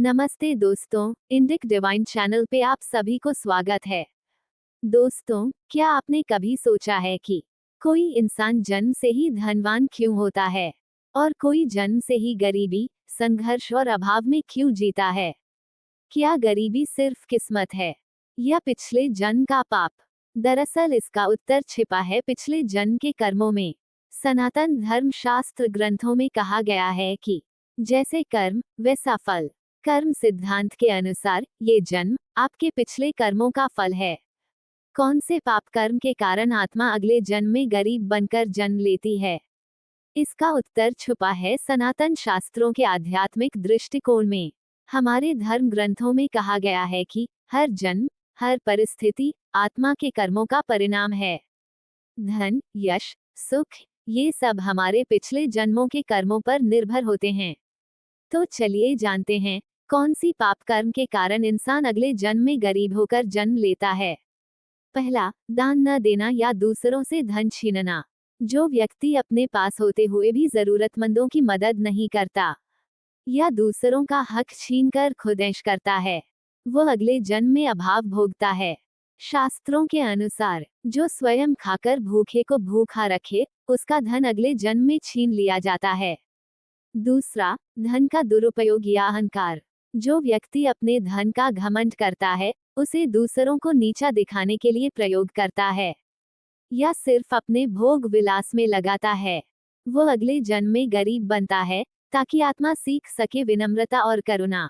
नमस्ते दोस्तों, Indic divine channel पे आप सभी को स्वागत है। दोस्तों, क्या आपने कभी सोचा है कि कोई इंसान जन्म से ही धनवान क्यों होता है और कोई जन्म से ही गरीबी, संघर्ष और अभाव में क्यों जीता है? क्या गरीबी सिर्फ किस्मत है या पिछले जन्म का पाप? दरअसल इसका उत्तर छिपा है पिछले जन्म के कर्मों में। सनातन धर्म शास्त्र ग्रंथों में कहा गया है कि जैसे कर्म वैसा फल। कर्म सिद्धांत के अनुसार ये जन्म आपके पिछले कर्मों का फल है। कौन से पाप कर्म के कारण आत्मा अगले जन्म में गरीब बनकर जन्म लेती है? इसका उत्तर छुपा है सनातन शास्त्रों के आध्यात्मिक दृष्टिकोण में। हमारे धर्म ग्रंथों में कहा गया है कि हर जन्म, हर परिस्थिति आत्मा के कर्मों का परिणाम है। धन, यश, सुख, ये सब हमारे पिछले जन्मों के कर्मों पर निर्भर होते हैं। तो चलिए जानते हैं कौन सी पाप कर्म के कारण इंसान अगले जन्म में गरीब होकर जन्म लेता है। पहला, दान न देना या दूसरों से धन छीनना। जो व्यक्ति अपने पास होते हुए भी जरूरतमंदों की मदद नहीं करता या दूसरों का हक छीनकर खुद ऐश करता है, वो अगले जन्म में अभाव भोगता है। शास्त्रों के अनुसार जो स्वयं खाकर भूखे को भूखा रखे, उसका धन अगले जन्म में छीन लिया जाता है। दूसरा, धन का दुरुपयोग या अहंकार। जो व्यक्ति अपने धन का घमंड करता है, उसे दूसरों को नीचा दिखाने के लिए प्रयोग करता है या सिर्फ अपने भोग विलास में लगाता है, वो अगले जन्म में गरीब बनता है ताकि आत्मा सीख सके विनम्रता और करुणा।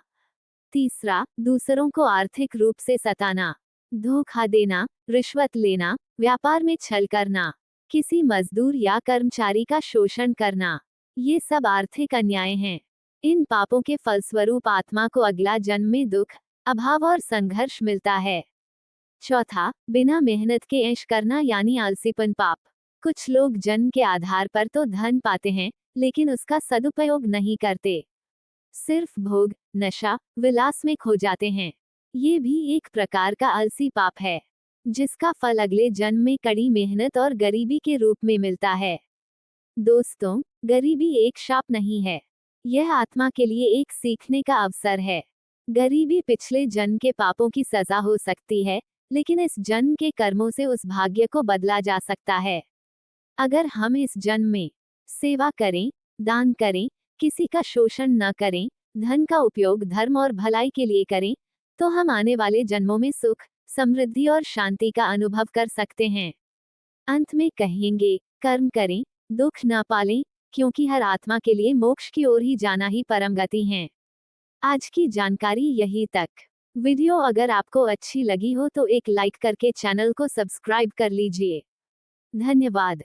तीसरा, दूसरों को आर्थिक रूप से सताना, धोखा देना, रिश्वत लेना, व्यापार में छल करना, किसी मजदूर या कर्मचारी का शोषण करना, ये सब आर्थिक अन्याय हैं। इन पापों के फलस्वरूप आत्मा को अगला जन्म में दुख, अभाव और संघर्ष मिलता है। चौथा, बिना मेहनत के ऐश करना यानी आलसीपन पाप। कुछ लोग जन्म के आधार पर तो धन पाते हैं, लेकिन उसका सदुपयोग नहीं करते, सिर्फ भोग, नशा, विलास में खो जाते हैं। ये भी एक प्रकार का आलसी पाप है, जिसका फल अगले जन्म में कड़ी मेहनत और गरीबी के रूप में मिलता है। दोस्तों, गरीबी एक शाप नहीं है, यह आत्मा के लिए एक सीखने का अवसर है। गरीबी पिछले जन्म के पापों की सजा हो सकती है, लेकिन इस जन्म के कर्मों से उस भाग्य को बदला जा सकता है। अगर हम इस जन्म में सेवा करें, दान करें, किसी का शोषण न करें, धन का उपयोग धर्म और भलाई के लिए करें, तो हम आने वाले जन्मों में सुख, समृद्धि और शांति का अनुभव कर सकते हैं। अंत में कहेंगे, कर्म करें, दुख न पालें, क्योंकि हर आत्मा के लिए मोक्ष की ओर ही जाना ही परम गति है। आज की जानकारी यही तक। वीडियो अगर आपको अच्छी लगी हो तो एक लाइक करके चैनल को सब्सक्राइब कर लीजिए। धन्यवाद।